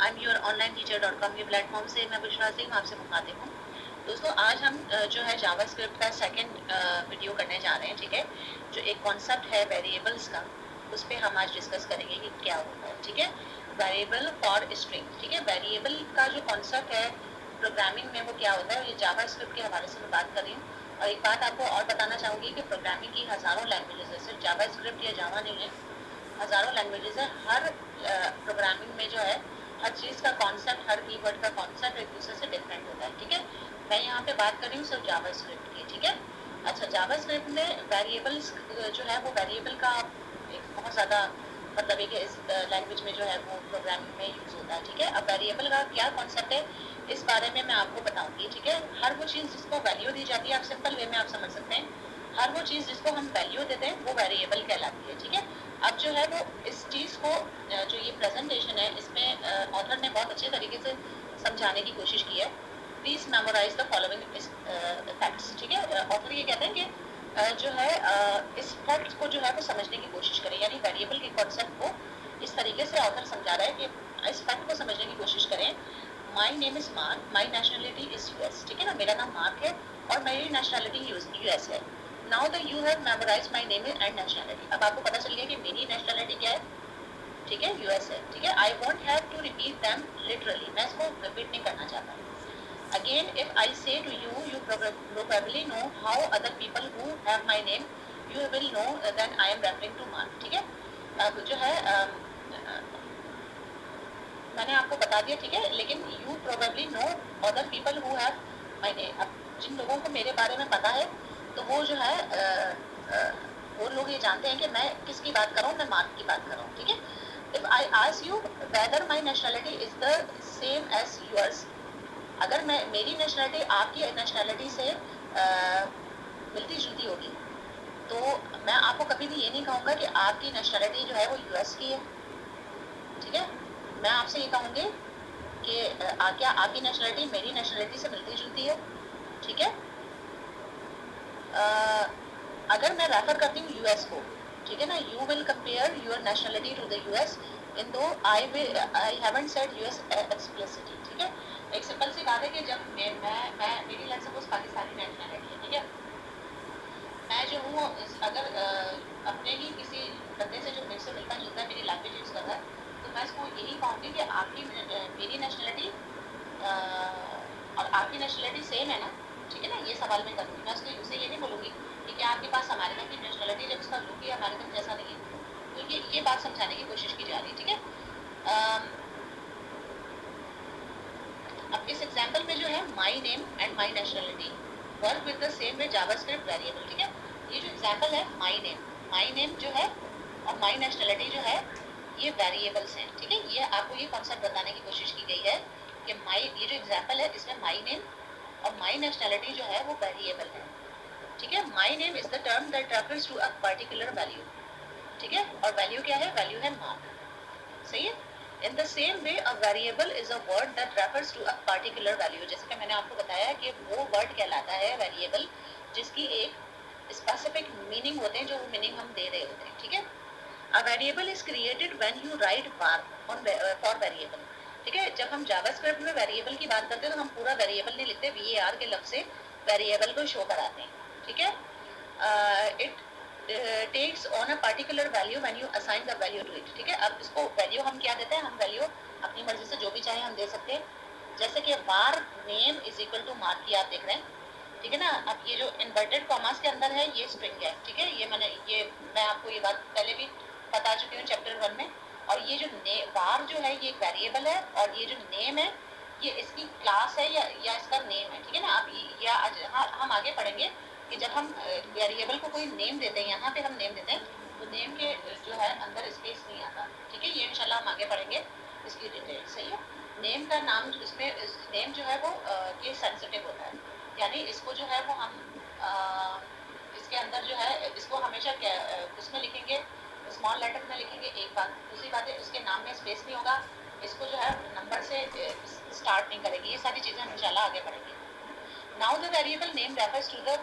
I am your online टीचर.com के platform से मैं बुशरा सिंह आपसे मुखातिब हूँ। दोस्तों आज हम जो है जावास्क्रिप्ट का सेकंड वीडियो करने जा रहे हैं, ठीक है। जो एक कॉन्सेप्ट है वेरिएबल्स का, उस पर हम आज डिस्कस करेंगे कि क्या होता है, ठीक है। वेरिएबल फॉर स्ट्रिंग, ठीक है। वेरिएबल का जो कॉन्सेप्ट है प्रोग्रामिंग में वो क्या होता है, ये जावास्क्रिप्ट के हवाले से मैं बात कर रही हूँ। और एक बात आपको और बताना चाहूँगी कि प्रोग्रामिंग की हज़ारों लैंग्वेजेस है, सिर्फ जावास्क्रिप्ट या जावा नहीं है, हज़ारों लैंग्वेजेस है। हर प्रोग्रामिंग में जो है हर चीज़ का कॉन्सेप्ट, हर कीवर्ड का कॉन्सेप्ट एक दूसरे से डिफरेंट होता है, ठीक है। मैं यहाँ पे बात कर रही हूँ सिर्फ जावास्क्रिप्ट की, ठीक है। अच्छा, जावास्क्रिप्ट में वेरिएबल्स जो है वो वेरिएबल का एक बहुत ज़्यादा मतलब एक इस लैंग्वेज में जो है वो प्रोग्रामिंग में यूज़ होता है, ठीक है। अब वेरिएबल का क्या कॉन्सेप्ट है इस बारे में मैं आपको बताऊँगी, ठीक है। हर वो चीज़ जिसको वैल्यू दी जाती है, आप सिंपल वे में आप समझ सकते हैं, हर वो चीज़ जिसको हम वैल्यू देते हैं वो वेरिएबल कहलाती है, ठीक है। अब जो है वो इस चीज़ को जो ये प्रेजेंटेशन है इसमें ऑथर ने बहुत अच्छे तरीके से समझाने की कोशिश की है। Please memorize the following facts, ठीक है। ऑथर ये कहते हैं कि जो है इस फैक्ट को जो है वो समझने की कोशिश करें, यानी वेरिएबल के कॉन्सेप्ट को इस तरीके से ऑथर समझा रहा है कि इस फैक्ट को समझने की कोशिश करें। माई name is mark, my nationality is US, ठीक है ना। मेरा नाम मार्क है और मेरी नेशनलिटी यूएस है। Now that you have memorised my name and nationality, अब आपको पता चल गया कि मेरी नेशनलिटी क्या है, ठीक है, यूएस है, ठीक है। I won't have to repeat them literally, मैं इसको रिपीट नहीं करना चाहता। Again if I say to you, you probably know how other people who have my name, you will know then I am referring to Mark, ठीक है। अब जो है मैंने आपको बता दिया, ठीक है, लेकिन you probably know other people who have my name. अब जिन लोगों को मेरे बारे में पता है तो वो जो है वो लोग ये जानते हैं कि मैं किसकी बात कर रहा हूँ, मैं मार्क की बात कर रहा हूँ, ठीक है। If I ask you whether my nationality is the same as yours, अगर मैं मेरी नेशनलिटी आपकी नेशनलिटी से मिलती जुलती होगी तो मैं आपको कभी भी ये नहीं कहूँगा कि आपकी नेशनलिटी जो है वो यूएस की है, ठीक है। मैं आपसे ये कहूँगी कि क्या आपकी नेशनलिटी मेरी नेशनलिटी से मिलती जुलती है, ठीक है। अगर मैं रेफर करती हूँ यूएस को, ठीक है ना, you will compare your nationality to the US in though I haven't said US explicitly, ठीक है। एक सिंपल सी बात है कि जब मैं मेरी लेट्स सपोज पाकिस्तानी नेशनलिटी है, ठीक है। मैं जो हूँ अगर अपने ही किसी बंदे से जो मेरे से मिलता जुलता है, मेरी लैंग्वेज यूज़ कर रहा है, तो मैं इसको यही कहूँगी कि आपकी मेरी नेशनलिटी और आपकी नेशनलिटी सेम है ना, ठीक है ना। ये सवाल मैं करूँगी, मैं उससे ये नहीं बोलूँगी कि क्या आपके पास अमेरिकन की नेशनलिटी जब उसका लुक ही अमेरिकन जैसा नहीं है। तो ये बात समझाने की कोशिश की जा रही है, ठीक है। अब इस एग्जाम्पल में जो है my name and my nationality work with the same way JavaScript variable, ठीक है। ये जो एग्जाम्पल है माई नेम जो है और माई नेशनलिटी जो है ये वेरिएबल्स हैं, ठीक है। ये आपको ये कॉन्सेप्ट बताने की कोशिश की गई है कि ये जो एग्जाम्पल है इसमें माई नेम और माई नेशनलिटी जो है वो वेरिएबल है, ठीक है। My name is the term that refers to a particular value, ठीक है। और वैल्यू क्या है, वैल्यू है मार्क, सही है। In the same way, a variable is a word that refers to a particular value. जैसे कि मैंने आपको बताया कि वो वर्ड कहलाता है वेरिएबल जिसकी एक स्पेसिफिक मीनिंग होते हैं, जो वो मीनिंग हम दे रहे होते हैं, ठीक है। A variable is created when you write var on for variable, ठीक है। जब हम जावास्क्रिप्ट में वेरिएबल की बात करते हैं तो हम पूरा वेरिएबल नहीं लिखते, var के लफ्ज से वेरिएबल को शो कराते हैं, ठीक है। It takes on a particular value when you assign the value to it, ठीक है। अब इसको वैल्यू हम क्या देते हैं, हम वैल्यू अपनी मर्जी से जो भी चाहे हम दे सकते हैं। जैसे कि var name is equal to Mark की आप देख रहे हैं, ठीक है ना। अब ये जो इन्वर्टेड कॉमास के अंदर है ये स्ट्रिंग है, ठीक है। मैं आपको ये बात पहले भी बता चुकी हूँ चैप्टर 1 में। और ये जो var जो है ये एक वेरिएबल है और ये जो नेम है ये इसकी क्लास है या इसका नेम है, ठीक है ना। अब या हम आगे पढ़ेंगे कि जब हम वेरिएबल को कोई नेम देते हैं, यहाँ पे हम नेम देते हैं तो नेम के जो है अंदर स्पेस नहीं आता, ठीक है। ये इंशाल्लाह हम आगे पढ़ेंगे इसकी डिटेल, सही है। नेम का नाम इसमें नेम जो है वो ये सेंसिटिव होता है, यानी इसको जो है वो हम इसके अंदर जो है इसको हमेशा उसमें लिखेंगे, स्मॉल लेटर में लिखेंगे, एक बात। दूसरी बात है उसके नाम में स्पेस नहीं होगा, इसको जो है नंबर से स्टार्ट नहीं करेगी। ये सारी चीज़ें हम इंशाल्लाह आगे पढ़ेंगे। Now the variable name refers to the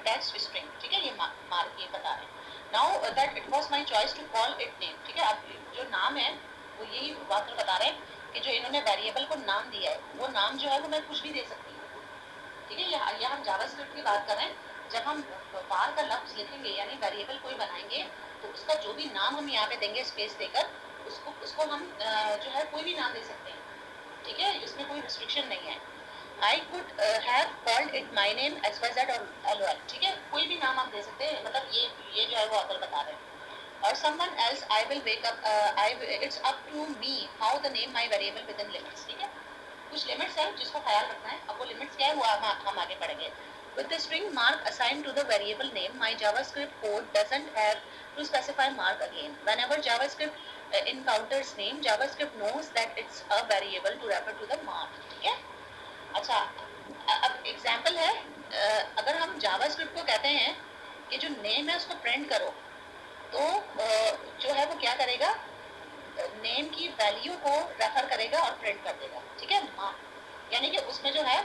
text string, ठीक है। ये मार्क ये बता रहे हैं। Now that it was my choice to call it name, ठीक है। अब जो नाम है वो यही बात बता रहे हैं कि जो इन्होंने वेरिएबल को नाम दिया है वो नाम जो है वो मैं कुछ भी दे सकती हूँ, ठीक है। या हम जावास्क्रिप्ट की बात करें, जब हम var का लफ्ज लिखेंगे यानी वेरिएबल कोई बनाएंगे तो उसका जो भी नाम हम यहाँ पे देंगे स्पेस देकर उसको हम जो है कोई भी नाम दे सकते हैं, ठीक है, इसमें कोई रिस्ट्रिक्शन नहीं है। I could have called it my name XYZ और LOL, ठीक है, कोई भी नाम आप दे सकते हैं, मतलब ये जो है वो ऑथर बता रहे हैं। और someone else I will wake up it's up to me how the name my variable within limits, ठीक है। कुछ लिमिट्स हैं जिसको ख्याल रखना है, अब वो लिमिट्स क्या है वो हम आगे पढ़ेंगे। With the string mark assigned to the variable name, my JavaScript code doesn't have to specify mark again. Whenever JavaScript encounters name, JavaScript knows that it's a variable to refer to the mark, ठीक है। अच्छा, अब example है, अगर हम JavaScript को कहते हैं कि जो नेम है उसको प्रिंट करो, तो जो है वो क्या करेगा, नेम की वैल्यू को रेफर करेगा और प्रिंट कर देगा, ठीक है। यानी कि उसमें जो है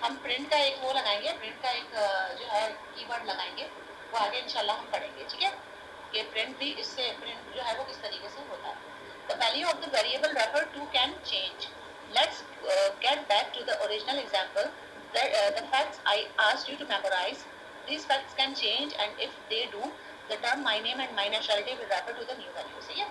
हम प्रिंट का एक वो लगाएंगे, प्रिंट का एक जो है कीवर्ड लगाएंगे, वो आगे इंशाल्लाह हम पढ़ेंगे, ठीक है, कि प्रिंट भी इससे प्रिंट जो है वो किस तरीके से होता है। The value of the variable refer to can change. Let's get back to the original example. The facts I asked you to memorize. These facts can change, and if they do, the term my name and my nationality will refer to the new value. सही है?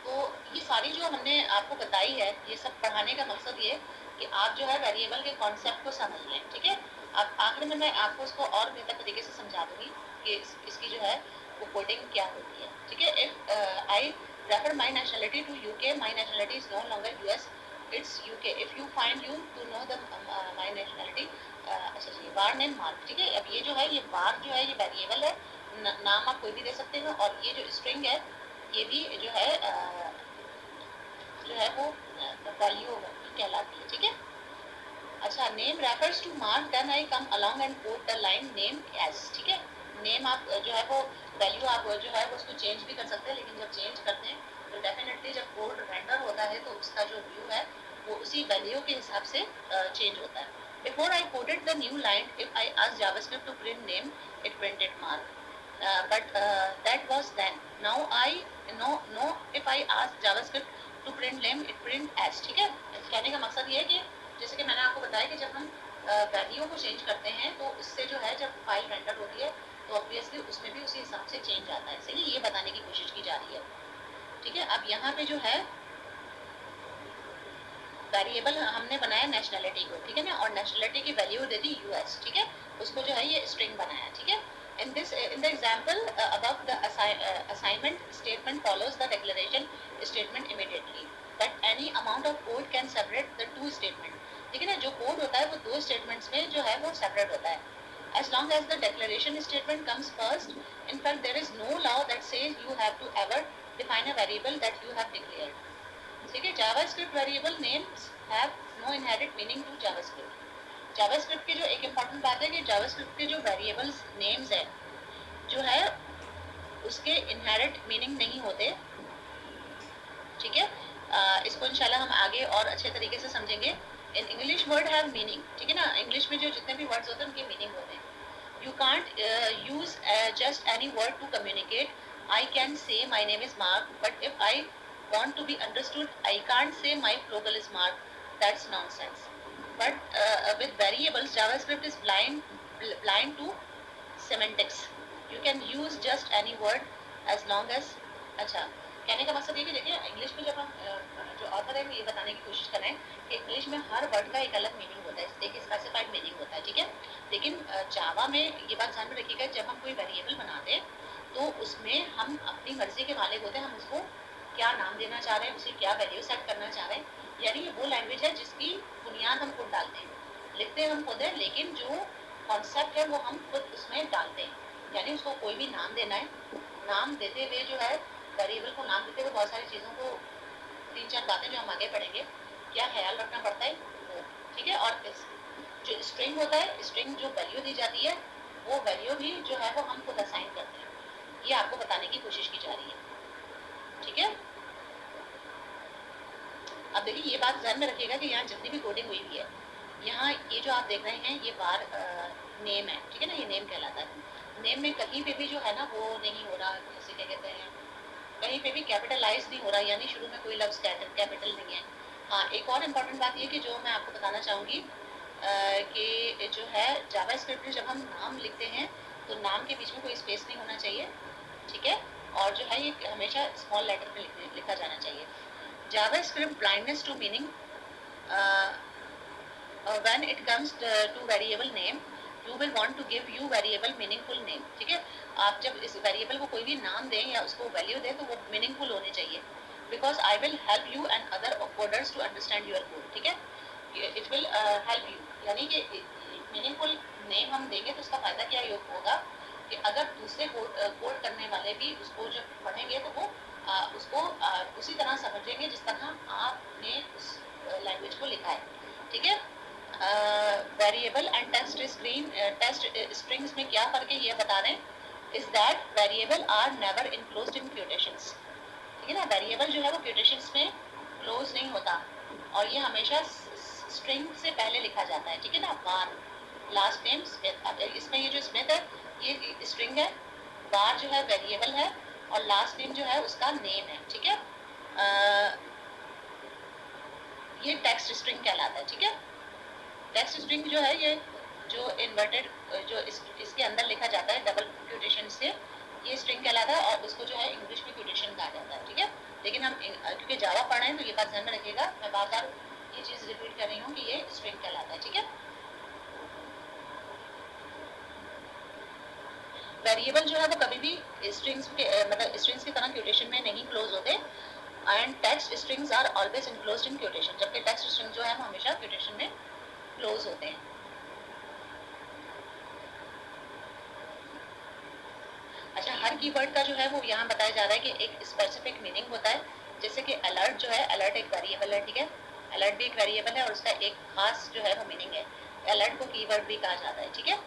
तो ये सारी जो हमने आपको बताई है, ये सब पढ़ाने का मकसद ये कि आप जो है वेरिएबल के कॉन्सेप्ट को समझ लें, ठीक है। अब आखिर में मैं आपको इसको और बेहतर तरीके से समझा दूंगी कि इसकी जो है वो कोडिंग क्या होती है, ठीक है। If I refer my nationality to UK, my nationality is no longer US, it's UK. If you find you to know the my nationality, अच्छा जी, वार नेम मार्क, ठीक है। अब ये जो है ये वार जो है ये वेरिएबल है, नाम आप कोई भी दे सकते हैं, और ये जो स्ट्रिंग है ये भी जो है वो वैल्यू कहलाती है, ठीक है। अच्छा, name refers to Mark, then I come along and code the line name as, ठीक है। नेम आप जो है वो वैल्यू आप जो है वो उसको चेंज भी कर सकते हैं, लेकिन जब चेंज करते हैं तो डेफिनेटली जब कोड रेंडर होता है तो उसका जो व्यू है वो उसी वैल्यू के हिसाब से चेंज होता है। Before I coded the new line, if I ask JavaScript to print name, it printed Mark, but that was then. Now I know if I ask JavaScript to print name, it print as, ठीक है। कहने का मकसद ये है कि जैसे कि मैंने आपको बताया कि जब हम वैल्यू को चेंज करते हैं तो उससे जो है जब फाइल रेंडर होती है तो ऑब्वियसली उसमें भी उसी हिसाब से चेंज आता है, सही, ये बताने की कोशिश की जा रही है, ठीक है। अब यहाँ पे जो है वेरिएबल हमने बनाया नेशनलिटी को, ठीक है ना, और नेशनलिटी की वैल्यू दे दी यूएस, ठीक है, उसको जो है ये स्ट्रिंग बनाया, ठीक है। In the example above, the assignment statement follows the declaration statement immediately, but any amount of code can separate the two statement, ठीक है ना। जो कोड होता है वो दो स्टेटमेंट्स में जो है वो सेपरेट होता है, as long as the declaration statement comes first. In fact, there is no law that says you have to ever define a variable that you have declared, ठीक है। JavaScript variable names have no inherent meaning to JavaScript. JavaScript की जो एक important बात है कि JavaScript के जो वेरिएबल्स नेम्स है जो है उसके इनहेरेंट मीनिंग नहीं होते, ठीक है। इसको इंशाल्लाह हम आगे और अच्छे तरीके से समझेंगे। In English word have meaning, ठीक है ना, इंग्लिश में जो जितने भी वर्ड्स होते हैं उनके मीनिंग होते हैं। You can't use just any word to communicate. I can say my name is Mark, but if I want to be understood, I can't say my flogal is mark. That's nonsense. But with variables, JavaScript is blind to semantics. You can use just any word as long as, अच्छा, कहने का मकसद ये कि देखिए English में जब हम जो ऑथर है वो ये बताने की कोशिश कर रहे हैं कि इंग्लिश में हर वर्ड का एक अलग मीनिंग होता है, एक स्पेसिफाइड मीनिंग होता है, ठीक है। लेकिन जावा में ये बात ध्यान में रखिएगा, जब हम कोई वेरिएबल बनाते हैं तो उसमें हम अपनी मर्जी के मालिक होते हैं, हम उसको क्या नाम देना चाह रहे हैं, उसे क्या वैल्यू सेट करना चाह रहे हैं। यानी वो लैंग्वेज है जिसकी बुनियाद हम खुद डालते हैं, लिखते हैं हम खुद है, लेकिन जो कॉन्सेप्ट है वो हम खुद उसमें डालते हैं। यानी उसको कोई भी नाम देना है, नाम देते हुए जो है वेरिएबल को नाम देते हुए बहुत सारी चीज़ों को, तीन चार बातें जो हम आगे पढ़ेंगे क्या ख्याल रखना पड़ता है वो, ठीक है। और जो स्ट्रिंग होता है, स्ट्रिंग जो वैल्यू दी जाती है वो वैल्यू भी जो है वो हम खुद असाइन करते हैं, ये आपको बताने की कोशिश की जा रही है, ठीक है। अब देखिए ये बात ध्यान में रखिएगा कि यहाँ जितनी भी कोडिंग हुई हुई है, यहाँ ये जो आप देख रहे हैं ये बार नेम है, ठीक है ना, ये नेम कहलाता है। नेम में कहीं पे भी जो है ना वो नहीं हो रहा, जैसे क्या कहते हैं, कहीं पे भी कैपिटलाइज नहीं हो रहा, यानी शुरू में कोई लफ्ज कैपिटल नहीं है, हाँ, एक और इम्पॉर्टेंट बात ये कि जो मैं आपको बताना चाहूँगी कि जो है जावास्क्रिप्ट में जब हम नाम लिखते हैं तो नाम के बीच में कोई स्पेस नहीं होना चाहिए, ठीक है, और जो है ये हमेशा स्मॉल लेटर में लिखा जाना चाहिए। JavaScript blindness to meaning when it comes to variable name you will want to give you variable meaningful name, ठीक है। आप जब इस वेरिएबल को कोई भी नाम दें या उसको वैल्यू दें तो वो मीनिंगफुल होने चाहिए, because I will help you and other coders to understand your code, ठीक है। इट विल हेल्प यू, यानी कि मीनिंगफुल नेम हम देंगे तो उसका फायदा क्या होगा कि अगर दूसरे कोड करने वाले भी उसको जब पढ़ेंगे तो वो उसको उसी तरह समझेंगे जिस तरह आपने उस लैंग्वेज को लिखा है, ठीक है। वेरिएबल एंड टेक्स्ट स्ट्रिंग्स में क्या फर्क है ये बता रहे हैं, is that variable are never enclosed in quotations, ठीक है ना। वेरिएबल जो है वो क्वोटेशंस में क्लोज नहीं होता और ये हमेशा स्ट्रिंग से पहले लिखा जाता है, ठीक है ना। बार लास्ट नेम स्मिथ, इसमें ये जो स्मिथ है ये स्ट्रिंग है, बार जो है वेरिएबल है और लास्ट नेम जो है उसका नेम है, ठीक है। ये टेक्स्ट स्ट्रिंग कहलाता है, ठीक है। टेक्स्ट स्ट्रिंग जो है ये जो इन्वर्टेड जो इसके अंदर लिखा जाता है डबल क्वोटेशन से, ये स्ट्रिंग कहलाता है और उसको जो है इंग्लिश में क्वोटेशन कहा जाता है, ठीक है। लेकिन हम क्योंकि जावा पढ़ रहे हैं तो ये बात ध्यान में रखिएगा, मैं बार बार ये चीज़ रिपीट कर रही हूँ कि ये स्ट्रिंग कहलाता है, ठीक है। वेरिएबल जो है वो कभी भी स्ट्रिंग्स के मतलब स्ट्रिंग्स की तरह क्वोटेशन में नहीं क्लोज होते and text strings are always enclosed in quotation, जबकि टेक्स्ट स्ट्रिंग जो है वो हमेशा क्वोटेशन में क्लोज होते हैं। अच्छा, हर कीवर्ड का जो है वो यहाँ बताया जा रहा है कि एक स्पेसिफिक मीनिंग होता है, जैसे कि अलर्ट जो है, अलर्ट एक वेरिएबल है, ठीक है। अलर्ट भी एक वेरिएबल है और उसका एक खास जो है वो मीनिंग है, अलर्ट को कीवर्ड भी कहा जाता है, ठीक है।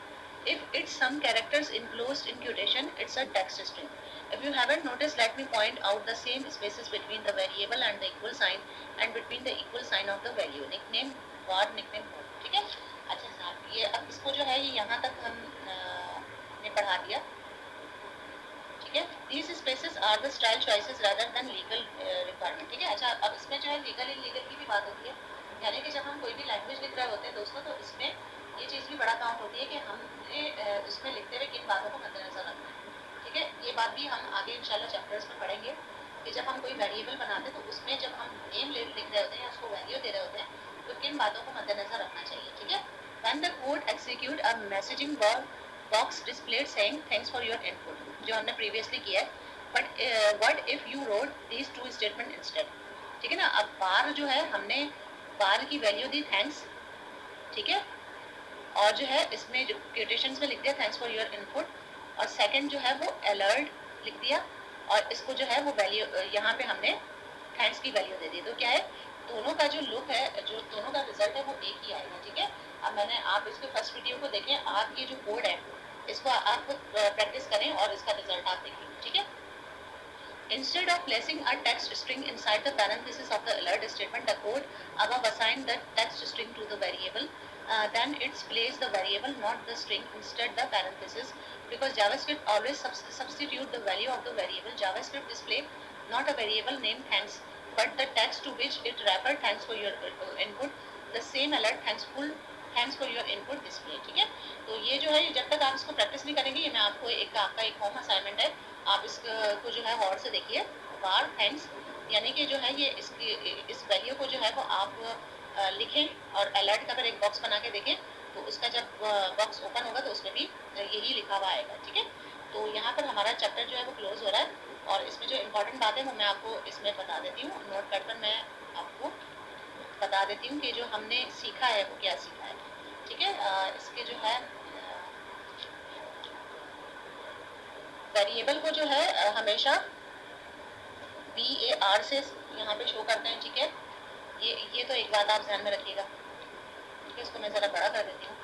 If it's some characters enclosed in quotation, it's a text string. If you haven't noticed, let me point out the same spaces between the variable and the equal sign and between the equal sign of the value. Nickname var, nickname var, ठीक है। अच्छा साहब, ये अब इसको जो है ये यहाँ तक हम ने पढ़ा दिया, ठीक है। These spaces are the style choices rather than legal requirement, ठीक है। अच्छा, अब इसमें जो है लीगल इलीगल की भी बात होती है, यानी कि जब हम कोई भी लैंग्वेज लिख रहे होते हैं दोस्तों तो इसमें ये चीज़ भी बड़ा काउंट होती है कि हमने इसमें लिखते हुए किन बातों को मद्देनजर रखना है, ठीक है। ये बात भी हम आगे इंशाल्लाह चैप्टर्स में पढ़ेंगे कि जब हम कोई वेरिएबल बनाते हैं तो उसमें जब हम नेम लिख रहे होते हैं या उसको वैल्यू दे रहे होते हैं तो किन बातों को मद्देनजर रखना चाहिए, ठीक है। When the code execute a messaging box displayed saying thanks for your input, जो हमने प्रीवियसली किया है, but what if you wrote these two statement instead, ठीक है ना। अब बार जो है हमने बार की वैल्यू दी थैंक्स, ठीक है, और जो है इसमें जो क्वोटेशंस में लिख दिया थैंक्स फॉर योर इनपुट, और सेकंड जो है वो अलर्ट लिख दिया और इसको जो है वो वैल्यू यहाँ पे हमने थैंक्स की वैल्यू दे दी, तो क्या है दोनों का जो लुक है, जो दोनों का रिजल्ट है वो एक ही आएगा, ठीक है। अब मैंने आप इसके फर्स्ट वीडियो को देखें, आप ये जो कोड है इसको आप प्रैक्टिस करें और इसका रिजल्ट आप देखेंगे, ठीक है। Instead of placing a text string inside the parenthesis of the alert statement, the code above assigned the text string to the variable. Then it's place the variable, not the string, instead the parenthesis. Because JavaScript always substitute the value of the variable. JavaScript display not a variable named thanks, but the text to which it refer thanks for your input. The same alert thanks for your input display, ठीक है। तो ये जो है जब तक आप इसको प्रैक्टिस नहीं करेंगे, ये मैं आपको आपका एक होम असाइनमेंट है, आप इसको जो है गौर से देखिए। वार थैंक्स यानी कि जो है ये इसकी इस वैल्यू को जो है वो आप लिखें और अलर्ट का अगर एक बॉक्स बना के देखें तो उसका जब बॉक्स ओपन होगा तो उसमें भी यही लिखा हुआ आएगा, ठीक है। तो यहाँ पर हमारा चैप्टर जो है वो क्लोज हो रहा है और इसमें जो इम्पोर्टेंट बात है वो मैं आपको इसमें बता देती हूँ, नोट पैड पर मैं आपको बता देती हूँ कि जो हमने सीखा है वो क्या सीखा है, ठीक है। इसके जो है वेरिएबल को जो है हमेशा VAR से यहाँ पे शो करते हैं, ठीक है। ये तो एक बात आप ध्यान में रखिएगा, ठीक है। इसको मैं ज़रा बड़ा कर देती हूँ,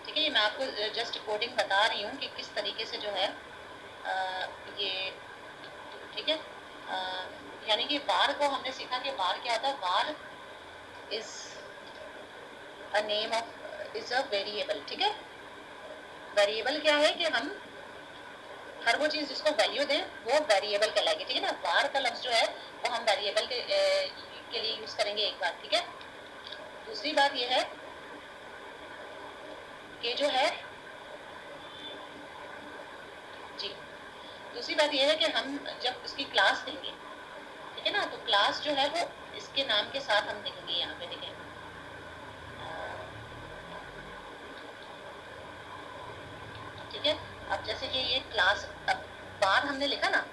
ठीक है। ये मैं आपको जस्ट कोडिंग बता रही हूँ कि किस तरीके से जो है ये, ठीक है। यानी कि बार को हमने सीखा कि बार क्या होता है, bar is a name of is a variable, ठीक है। वेरिएबल क्या है कि हम हर वो चीज़ जिसको वैल्यू दें वो वेरिएबल कहलाएगी, ठीक है ना। var का लफ्ज़ जो है वो हम वेरिएबल के लिए यूज़ करेंगे एक बार, ठीक है। दूसरी बात ये है कि जो है जी, दूसरी बात ये है कि हम जब उसकी क्लास देंगे, ठीक है ना, तो क्लास जो है वो इसके नाम के साथ हम देखेंगे, यहाँ पे देखें ठीक है। अब जैसे कि ये क्लास, अब बार हमने लिखा ना,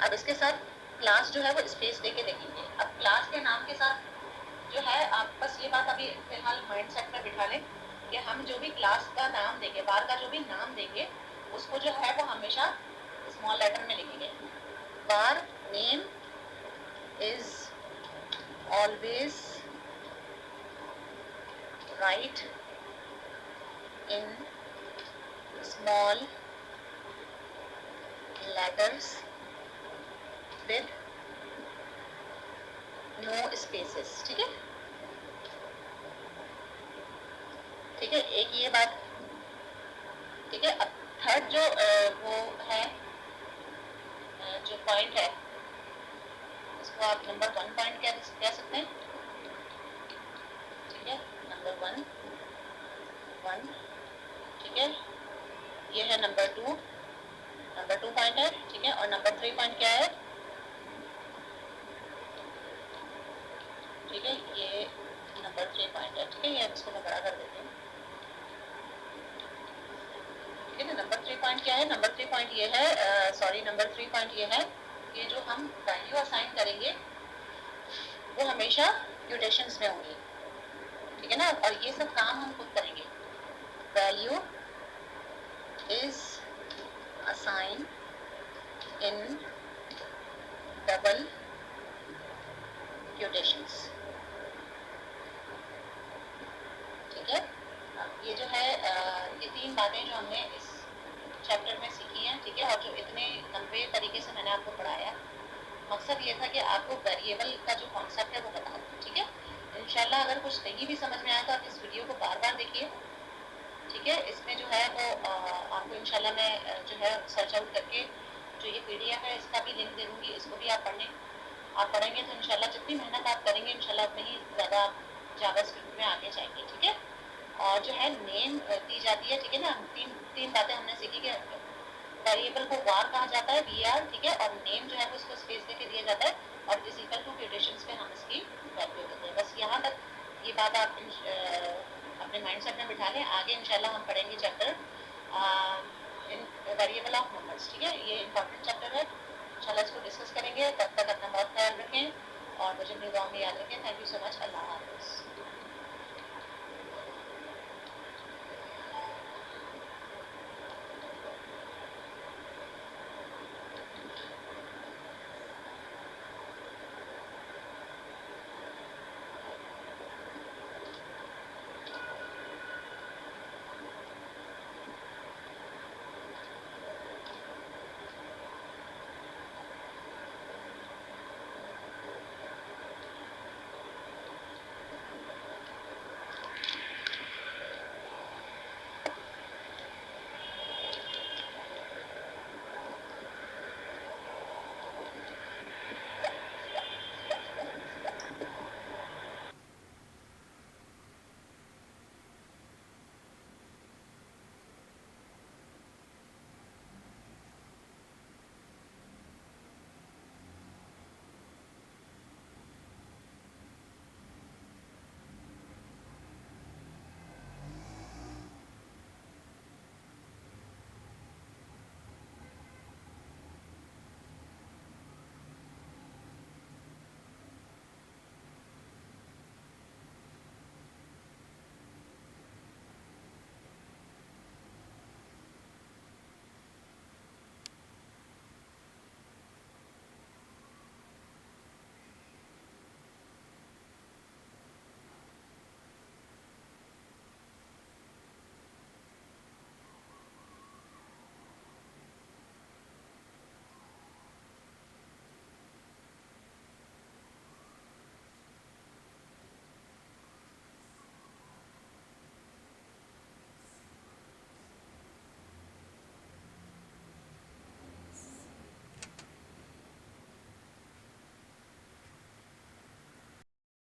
अब इसके साथ क्लास जो है वो स्पेस देके देखेंगे। अब क्लास के नाम के साथ जो है, आप बस ये बात अभी फिलहाल माइंड सेट में बिठा लें कि हम जो भी क्लास का नाम देंगे, बार का जो भी नाम देंगे, उसको जो है वो हमेशा स्मॉल लेटर में लिखेंगे। Var name is always write in small letters with no spaces, ठीक है। ठीक है, एक ये बात, ठीक है। अब थर्ड जो वो है, जो पॉइंट है, इसको आप नंबर 1 पॉइंट कह सकते हैं, ठीक है। नंबर 1, ठीक है। ये है नंबर 2 पॉइंट है, ठीक है। और नंबर 3 पॉइंट क्या है, ठीक है, ये नंबर 3 पॉइंट है, ठीक है। ये इसको मैं बड़ा कर देती हूँ, ठीक है ना। नंबर 3 पॉइंट क्या है, नंबर 3 पॉइंट ये है, सॉरी, नंबर 3 पॉइंट ये है कि जो हम वैल्यू असाइन करेंगे वो हमेशा क्यूटेशंस में होंगी, ठीक है ना। और ये सब काम हम खुद करेंगे। Value is assign in double quotations, ठीक है। अब ये जो है ये 3 बातें जो हमने इस चैप्टर में सीखी हैं, ठीक है। और जो इतने लंबे तरीके से मैंने आपको पढ़ाया, मकसद ये था कि आपको वेरिएबल का जो कॉन्सेप्ट है वो बता दूँ, ठीक है। इंशाल्लाह अगर कुछ नहीं भी समझ में आया तो आप इस वीडियो को बार बार देखिए, ठीक है। इसमें जो है वो आपको इंशाल्लाह मैं जो है सर्च आउट करके जो ये PDF है इसका भी लिंक दे दूँगी, इसको भी आप पढ़ेंगे तो इंशाल्लाह जितनी मेहनत आप करेंगे इंशाल्लाह उतनी ही ज़्यादा जावास्क्रिप्ट में आगे जाएंगे, ठीक है। और जो है नेम दी जाती है, ठीक है ना। तीन बातें हमने सीखी कि वेरिएबल को var कहा जाता है, var, ठीक है। और नेम जो है वो उसको स्पेस देके दिया जाता है, और इज इक्वल टू क्यूटेशंस पे हम इसकी वैल्यू देते हैं। बस यहाँ तक ये बात आप अपने माइंड सेट में बिठा लें। आगे इंशाल्लाह हम पढ़ेंगे chapter in variable of numbers, ठीक है। ये इंपॉर्टेंट चैप्टर है, इंशाल्लाह इसको डिस्कस करेंगे। तब तक अपना बहुत ख्याल रखें और मुझे अपनी दुआ में याद रखें। Thank you so much. Allah हाफ़िज़।